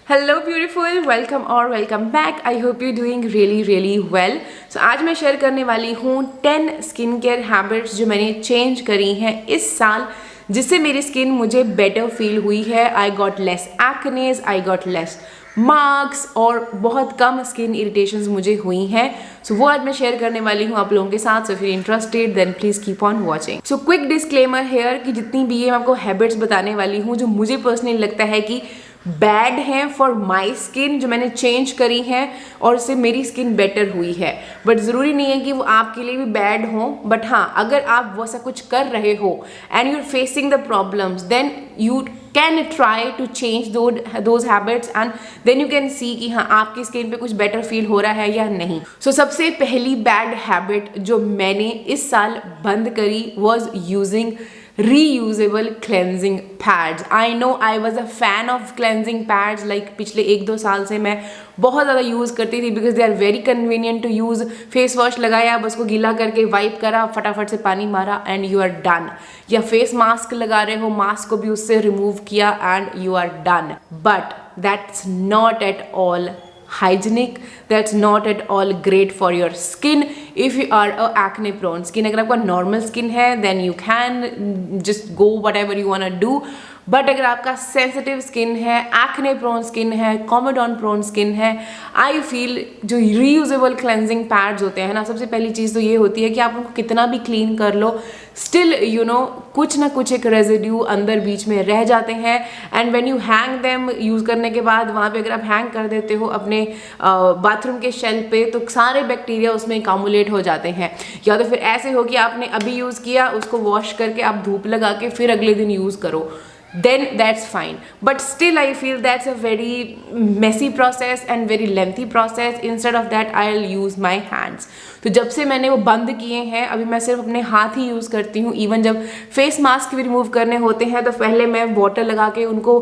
Hello beautiful, welcome और welcome back. I hope you doing really well. So आज मैं share करने वाली हूँ 10 स्किन केयर हैबिट्स जो मैंने चेंज करी हैं इस साल, जिससे मेरी स्किन मुझे बेटर फील हुई है। I got less एक्नेस, I got less marks और बहुत कम स्किन इरिटेशंस मुझे हुई हैं। सो वो आज मैं शेयर करने वाली हूँ आप लोगों के साथ। So if you interested then please keep on watching. So quick disclaimer here कि जितनी भी ये मैं आपको हैबिट्स बताने वाली हूँ जो मुझे पर्सनली लगता है कि बैड हैं फॉर माई स्किन, जो मैंने चेंज करी हैं और उससे मेरी स्किन बेटर हुई है। बट ज़रूरी नहीं है कि वो आपके लिए भी बैड हो। बट हाँ, अगर आप वैसा कुछ कर रहे हो and you are facing the problems, then you can try to change those habits and then you can see कि हाँ आपकी स्किन पे कुछ बेटर फील हो रहा है या नहीं। सो सबसे पहली बैड हैबिट जो मैंने इस साल बंद करी was using reusable cleansing pads. I know I was a fan of cleansing pads. Like पिछले 1-2 साल से मैं बहुत ज़्यादा यूज़ करती थी because they are very convenient to use. Face wash लगाया, बस को गीला करके वाइप करा, फटाफट से पानी मारा एंड यू आर डन। या फेस मास्क लगा रहे हो, मास्क को भी उससे रिमूव किया and you are done. But that's not at all hygienic, that's not at all great for your skin if you are a acne prone skin. अगर आपका normal skin है then you can just go whatever you wanna do. But अगर आपका sensitive skin है, acne prone skin है, कॉमेडॉन prone skin है, I feel जो reusable cleansing pads होते हैं ना, सबसे पहली चीज़ तो ये होती है कि आप उनको कितना भी क्लीन कर लो स्टिल यू नो कुछ ना कुछ एक रेजिड्यू अंदर बीच में रह जाते हैं। And when you hang them, use करने के बाद वहाँ पे अगर आप हैंग कर देते हो अपने बाथरूम के शेल्फ पे, तो सारे बैक्टीरिया उसमें कामुलेट हो जाते हैं। या तो फिर ऐसे हो कि आपने अभी यूज़ किया, उसको वॉश करके आप धूप लगा के फिर अगले दिन यूज़ करो, then that's fine. But still I feel that's a very messy process and very lengthy process. Instead of that I'll use my hands. तो जब से मैंने वो बंद किए हैं, अभी मैं सिर्फ अपने हाथ ही यूज़ करती हूँ। इवन जब फेस मास्क भी रिमूव करने होते हैं तो पहले मैं वाटर लगा के उनको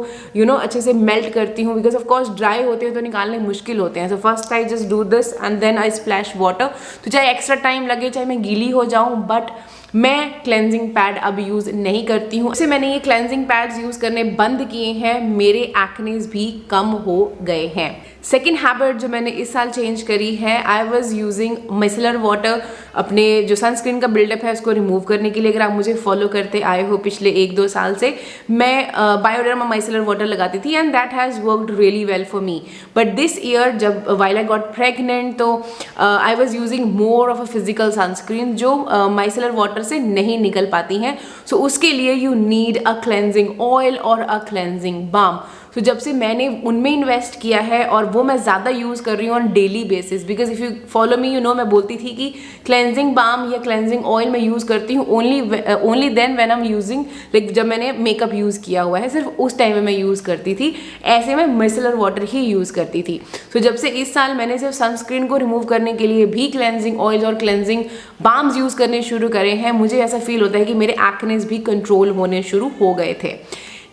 अच्छे से मेल्ट करती हूँ, बिकॉज ऑफ कोर्स ड्राई होते हैं तो निकालने मुश्किल होते हैं। So first I just do this and then I splash water. तो चाहे एक्स्ट्रा टाइम लगे, चाहे मैं गीली हो जाऊँ, बट मैं क्लेंजिंग पैड अब यूज़ नहीं करती हूँ। इससे मैंने ये क्लेंजिंग पैड्स यूज़ करने बंद किए हैं, मेरे एक्नेस भी कम हो गए हैं। सेकेंड हैबिट जो मैंने इस साल चेंज करी है, I was using micellar water अपने जो सनस्क्रीन का बिल्डअप है उसको रिमूव करने के लिए। अगर आप मुझे फॉलो करते आए हो पिछले 1-2 साल से, मैं बायोडर्मा मिसलर वाटर लगाती थी and that has worked really well for me. But this year जब वाइल आई गॉट प्रेगनेंट, तो I was using more of a physical sunscreen जो मिसलर वाटर से नहीं निकल पाती हैं। सो उसके लिए you need a cleansing oil और अ क्लेंजिंग बाम। तो जब से मैंने उनमें इन्वेस्ट किया है और वो मैं ज़्यादा यूज़ कर रही हूँ on daily basis, because if you follow me, मैं बोलती थी कि क्लेंजिंग बाम या क्लेंजिंग ऑयल मैं यूज़ करती हूँ only then when I am using, like जब मैंने मेकअप यूज़ किया हुआ है सिर्फ उस टाइम में मैं यूज़ करती थी। ऐसे में मिसलर वाटर ही यूज़ करती थी। तो जब से इस साल मैंने सिर्फ सनस्क्रीन को रिमूव करने के लिए भी क्लेंजिंग ऑयल और क्लेंजिंग बाम्स यूज़ करने शुरू करे हैं, मुझे ऐसा फील होता है कि मेरे एक्नेस भी कंट्रोल होने शुरू हो गए थे।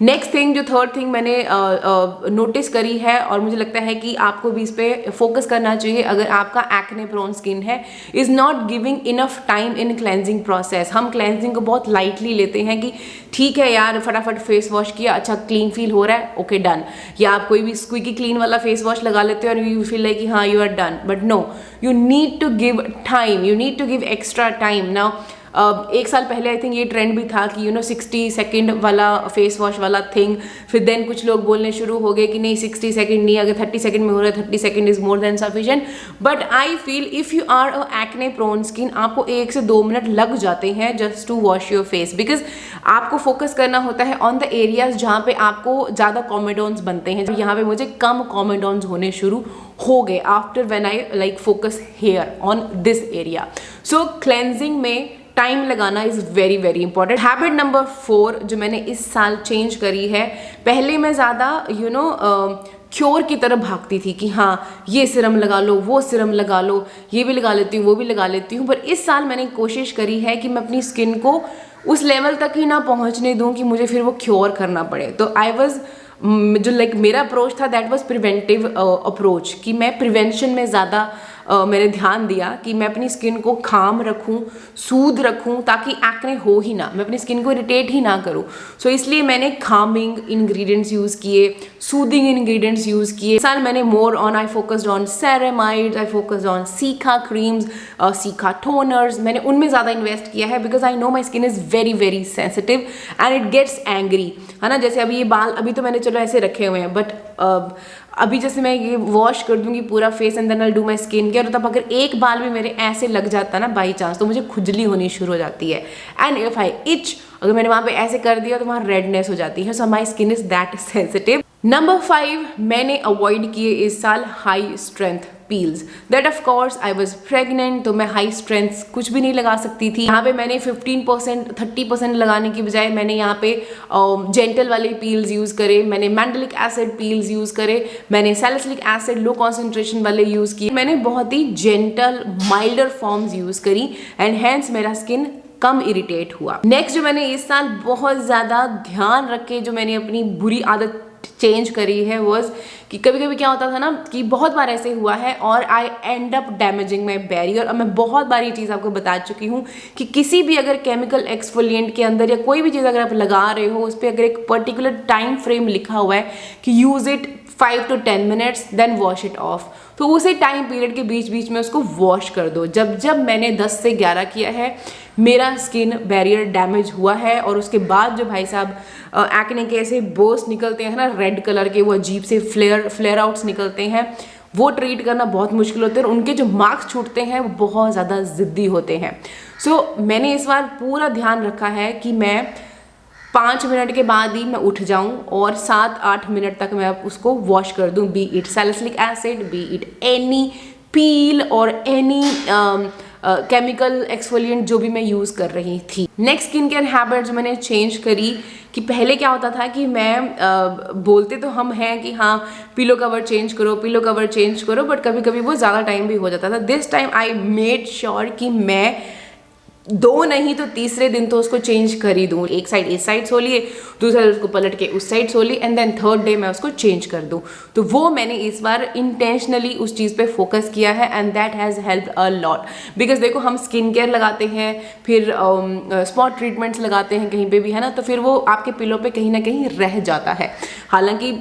नेक्स्ट थिंग, जो थर्ड थिंग मैंने नोटिस करी है और मुझे लगता है कि आपको भी इस पर फोकस करना चाहिए अगर आपका एक्ने प्रोन स्किन है, is not giving enough time in cleansing process. हम क्लेंजिंग को बहुत लाइटली लेते हैं कि ठीक है यार, फटाफट फेस वॉश किया, अच्छा क्लीन फील हो रहा है, ओके डन। या आप कोई भी स्क्विकी क्लीन वाला फेस वॉश लगा लेते हो और यू फील लाइक कि हाँ you are done. But no, you need to give time, you need to give extra time. Now 1 साल पहले आई थिंक ये ट्रेंड भी था कि 60 सेकेंड वाला फेस वॉश वाला थिंग। फिर देन कुछ लोग बोलने शुरू हो गए कि नहीं 60 सेकेंड नहीं, अगर 30 सेकेंड में हो रहा है 30 second is more than sufficient. But I feel if you are a acne prone skin, आपको 1 से 2 मिनट लग जाते हैं just to wash your face, because आपको फोकस करना होता है ऑन द एरियाज जहाँ पे आपको ज़्यादा कॉमेडॉन्स बनते हैं। यहाँ पे मुझे कम कॉमेडॉन्स होने शुरू हो गए after when I like focus here on this area. So cleansing में टाइम लगाना is very important. Habit number 4 जो मैंने इस साल चेंज करी है, पहले मैं ज़्यादा क्योर की तरह भागती थी कि हाँ ये सिरम लगा लो, वो सिरम लगा लो, ये भी लगा लेती हूँ, वो भी लगा लेती हूँ। पर इस साल मैंने कोशिश करी है कि मैं अपनी स्किन को उस लेवल तक ही ना पहुँचने दूँ कि मुझे फिर वो क्योर करना पड़े। तो आई वॉज जो मेरा अप्रोच था दैट वाज प्रिवेंटिव अप्रोच, कि मैं प्रिवेंशन में ज़्यादा मैंने ध्यान दिया कि मैं अपनी स्किन को काम रखूं, सूद रखूं, ताकि एक्ने हो ही ना, मैं अपनी स्किन को इरिटेट ही ना करूं। सो इसलिए मैंने कामिंग इंग्रेडिएंट्स यूज़ किए, सूदिंग इंग्रेडिएंट्स यूज़ किए। इस साल मैंने more on I focused on ceramides, I focused on cica creams, cica toners, मैंने उनमें ज़्यादा इन्वेस्ट किया है because I know my skin is very very sensitive and it gets angry, है ना। जैसे अभी ये बाल अभी तो मैंने चलो ऐसे रखे हुए हैं, बट अभी जैसे मैं ये वॉश कर दूंगी पूरा face and then I do my skin care, तब अगर एक बाल भी मेरे ऐसे लग जाता ना बाई चांस, तो मुझे खुजली होनी शुरू हो जाती है। एंड इफ आई इच, अगर मैंने वहाँ पे ऐसे कर दिया तो वहाँ रेडनेस हो जाती है। So my skin is that sensitive. Number 5 मैंने अवॉइड किए इस साल high strength peels. That of course I was pregnant, तो मैं हाई स्ट्रेंथ कुछ भी नहीं लगा सकती थी। यहाँ पे मैंने 15% 30% लगाने की बजाय मैंने यहाँ पे जेंटल वाले पील्स यूज़ करे, मैंने मैंडलिक एसिड पील्स यूज़ करे, मैंने सैलिसिलिक एसिड लो कॉन्सेंट्रेशन वाले यूज़ किए, मैंने बहुत ही जेंटल माइल्डर फॉर्म्स यूज़ करी एंड हैंस मेरा स्किन कम इरिटेट हुआ। नेक्स्ट जो मैंने इस साल बहुत ज़्यादा ध्यान रख के जो मैंने अपनी बुरी आदत चेंज करी है वॉज कि कभी कभी क्या होता था ना कि बहुत बार ऐसे हुआ है और I end up damaging my barrier. और मैं बहुत बार ये चीज़ आपको बता चुकी हूँ कि किसी भी अगर केमिकल एक्सफोलिएंट के अंदर या कोई भी चीज़ अगर आप लगा रहे हो, उस पर अगर एक पर्टिकुलर टाइम फ्रेम लिखा हुआ है कि use it 5 to 10 minutes then wash it off, तो उसी टाइम पीरियड के बीच बीच में उसको वॉश कर दो। जब मैंने 10 से 11 किया है, मेरा स्किन बैरियर डैमेज हुआ है और उसके बाद जो भाई साहब एक्ने के ऐसे बोस निकलते हैं ना रेड कलर के, वो अजीब से फ्लेयर आउट्स निकलते हैं, वो ट्रीट करना बहुत मुश्किल होते हैं और उनके जो मार्क्स छूटते हैं वो बहुत ज़्यादा ज़िद्दी होते हैं। सो मैंने इस बार पूरा ध्यान रखा है कि मैं 5 मिनट के बाद ही मैं उठ जाऊं और 7-8 मिनट तक मैं उसको वॉश कर दूं, be it salicylic acid, be it any peel और एनी केमिकल एक्सफोलिएंट जो भी मैं यूज़ कर रही थी। नेक्स्ट स्किन केयर हैबिट जो मैंने चेंज करी कि पहले क्या होता था कि मैं बोलते तो हम हैं कि हाँ पिलो कवर चेंज करो, पिलो कवर चेंज करो, बट कभी कभी वो ज़्यादा टाइम भी हो जाता था। This time I made sure कि मैं 2 नहीं तो तीसरे दिन तो उसको चेंज कर ही दूँ। एक साइड इस साइड सो लिए, दूसरा उसको पलट के उस साइड सो ली एंड देन थर्ड डे मैं उसको चेंज कर दूँ। तो वो मैंने इस बार इंटेंशनली उस चीज़ पे फोकस किया है and that has helped a lot. Because देखो हम स्किन केयर लगाते हैं, फिर स्पॉट ट्रीटमेंट्स लगाते हैं कहीं पे भी, है ना, तो फिर वो आपके पिलो पे कहीं ना कहीं रह जाता है। हालांकि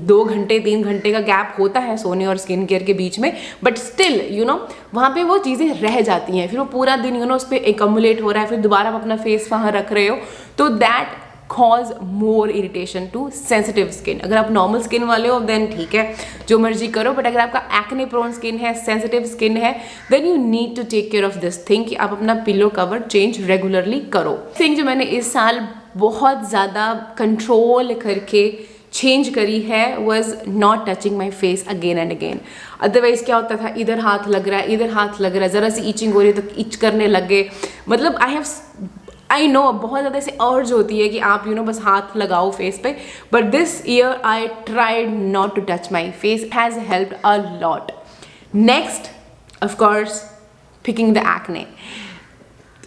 2 घंटे 3 घंटे का गैप होता है सोने और स्किन केयर के बीच में, बट स्टिल यू नो वहाँ पे वो चीज़ें रह जाती हैं, फिर वो पूरा दिन यू नो उस पर एकमुलेट हो रहा है, फिर दोबारा आप अपना फेस वहाँ रख रहे हो, तो that cause more irritation to sensitive skin. अगर आप नॉर्मल स्किन वाले हो देन ठीक है जो मर्जी करो, बट अगर आपका एक्ने प्रोन स्किन है, सेंसिटिव स्किन है, then you need to take care of this thing कि आप अपना पिलो कवर चेंज रेगुलरली करो। थिंग जो मैंने इस साल बहुत ज़्यादा कंट्रोल करके चेंज करी है was not touching my face again and again. Otherwise क्या होता था, इधर हाथ लग रहा है, इधर हाथ लग रहा है, ज़रा सी ईचिंग हो रही है तो इच करने लग गए। मतलब आई नो बहुत ज़्यादा ऐसे अर्ज होती है कि आप यू नो बस हाथ लगाओ फेस पे, but this year I tried not to touch my face, it has helped a lot. Next of course picking the acne.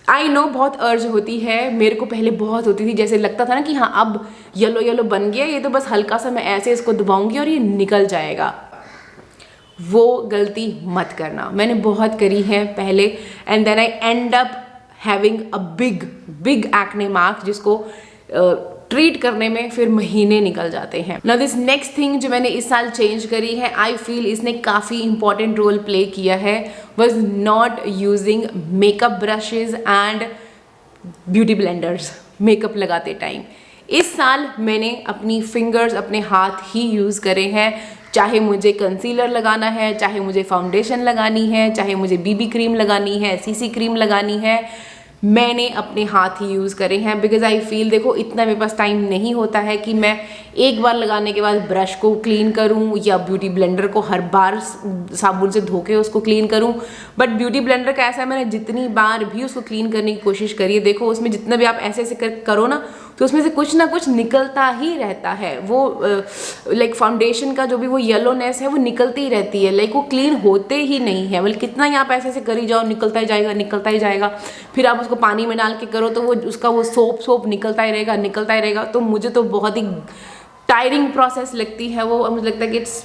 I know बहुत अर्ज होती है, मेरे को पहले बहुत होती थी, जैसे लगता था ना कि हाँ अब येलो येलो बन गया, ये तो बस हल्का सा मैं ऐसे इसको दबाऊंगी और ये निकल जाएगा। वो गलती मत करना, मैंने बहुत करी है पहले and then I end up having a big acne mark जिसको ट्रीट करने में फिर महीने निकल जाते हैं। नाउ दिस नेक्स्ट थिंग जो मैंने इस साल चेंज करी है, आई फील इसने काफ़ी इंपॉर्टेंट रोल प्ले किया है, was not using makeup brushes and beauty blenders makeup लगाते टाइम। इस साल मैंने अपनी फिंगर्स, अपने हाथ ही यूज़ करे हैं, चाहे मुझे कंसीलर लगाना है, चाहे मुझे फाउंडेशन लगानी है, चाहे मुझे बीबी क्रीम लगानी है, सीसी क्रीम लगानी है, मैंने अपने हाथ ही यूज़ करे हैं। बिकॉज आई फील देखो इतना मेरे पास टाइम नहीं होता है कि मैं एक बार लगाने के बाद ब्रश को क्लीन करूं या ब्यूटी ब्लेंडर को हर बार साबुन से धो के उसको क्लीन करूं। बट ब्यूटी ब्लेंडर का ऐसा है, मैंने जितनी बार भी उसको क्लीन करने की कोशिश करी है, देखो उसमें जितना भी आप ऐसे ऐसे करो ना तो उसमें से कुछ ना कुछ निकलता ही रहता है। वो लाइक फाउंडेशन का जो भी वो येलोनेस है वो निकलती ही रहती है, लाइक वो क्लीन होते ही नहीं है। मतलब कितना ही आप ऐसे ऐसे करी जाओ निकलता ही जाएगा, निकलता ही जाएगा। फिर आप उसको पानी में डाल के करो तो वो उसका वो सोप निकलता ही रहेगा, निकलता ही रहेगा। तो मुझे तो बहुत ही टायरिंग प्रोसेस लगती है वो, मुझे लगता है कि it's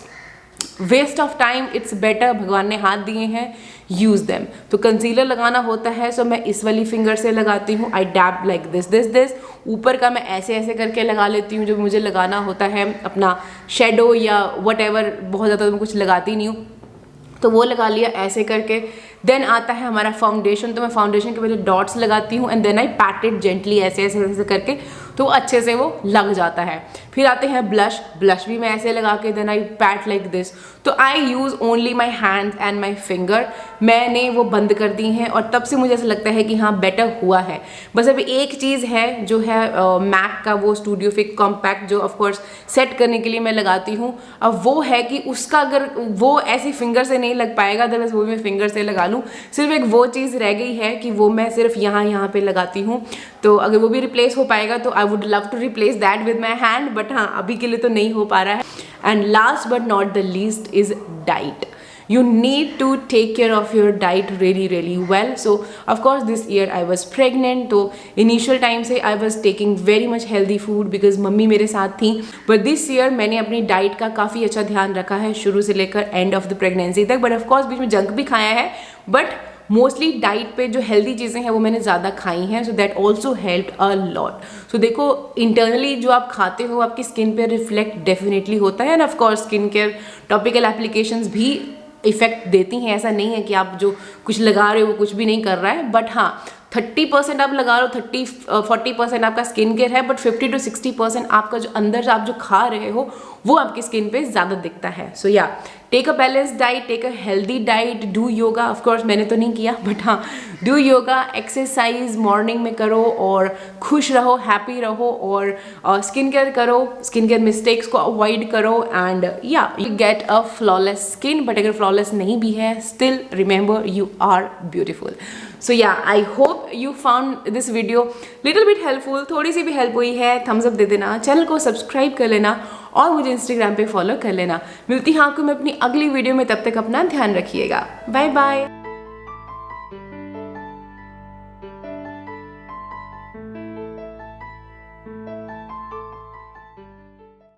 waste of time, it's better, भगवान ने हाथ दिए हैं, यूज़ देम। तो कंसीलर लगाना होता है, सो मैं इस वाली फिंगर से लगाती हूँ, आई डैब लाइक दिस। ऊपर का मैं ऐसे ऐसे करके लगा लेती हूँ, जो मुझे लगाना होता है अपना शेडो या वट एवर, बहुत ज़्यादा तो मैं कुछ लगाती नहीं हूँ, तो वो लगा लिया ऐसे करके। देन आता है हमारा फाउंडेशन, तो मैं फाउंडेशन के पहले डॉट्स लगाती हूँ and then I pat it gently ऐसे ऐसे ऐसे करके, तो अच्छे से वो लग जाता है। फिर आते हैं ब्लश भी मैं ऐसे लगा के then I pat like this. तो I use only my hands and my finger, मैंने वो बंद कर दी हैं और तब से मुझे ऐसा लगता है कि हाँ बेटर हुआ है। बस अभी एक चीज़ है जो है मैक का वो स्टूडियो फिक कॉम्पैक्ट, जो ऑफकोर्स सेट करने के लिए मैं लगाती हूँ। अब वो है कि उसका अगर वो ऐसी फिंगर से नहीं लग पाएगा, अदरवाइज वो मैं फिंगर से लगा लूँ। सिर्फ एक वो चीज़ रह गई है कि वो मैं सिर्फ यहाँ पे लगाती हूँ, तो अगर वो भी रिप्लेस हो पाएगा तो I would love to replace that with my hand, but हाँ अभी के लिए तो नहीं हो पा रहा है। And last but not the least is diet. You need to take care of your diet really well. So of course this year I was pregnant, तो initial time से I was taking very much healthy food because mummy मेरे साथ थी, but this year मैंने अपनी diet का काफ़ी अच्छा ध्यान रखा है शुरू से लेकर एंड ऑफ द प्रेगनेंसी तक। बट ऑफकोर्स बीच में जंक भी खाया है, बट मोस्टली डाइट पे जो हेल्दी चीज़ें हैं वो मैंने ज़्यादा खाई हैं, so that also helped a lot. So देखो इंटरनली जो आप खाते हो आपकी स्किन पे रिफ्लेक्ट डेफिनेटली होता है, and of course skin care topical applications भी इफेक्ट देती हैं। ऐसा नहीं है कि आप जो कुछ लगा रहे हो वो कुछ भी नहीं कर रहा है, बट हाँ 30% आप लगा रहे हो, 40% आपका स्किन केयर है, बट 50 to 60% आपका जो अंदर आप जो खा रहे हो वो आपकी स्किन पे ज़्यादा दिखता है। सो या take a balance diet, take a healthy diet, do yoga. Of course मैंने तो नहीं किया, बट हाँ डू योगा, एक्सरसाइज मॉर्निंग में करो और खुश रहो, हैप्पी रहो, और स्किन केयर करो, स्किन केयर मिस्टेक्स को अवॉइड करो, and yeah you get a flawless skin. But अगर फ्लॉलेस नहीं भी है, still remember you are beautiful. So yeah I hope you found this video little bit helpful. थोड़ी सी भी हेल्प हुई है थम्स अप दे देना, चैनल को सब्सक्राइब कर लेना और मुझे इंस्टाग्राम पे फॉलो कर लेना। मिलती हूँ आपको मैं अपनी अगली वीडियो में, तब तक अपना ध्यान रखिएगा। Bye bye.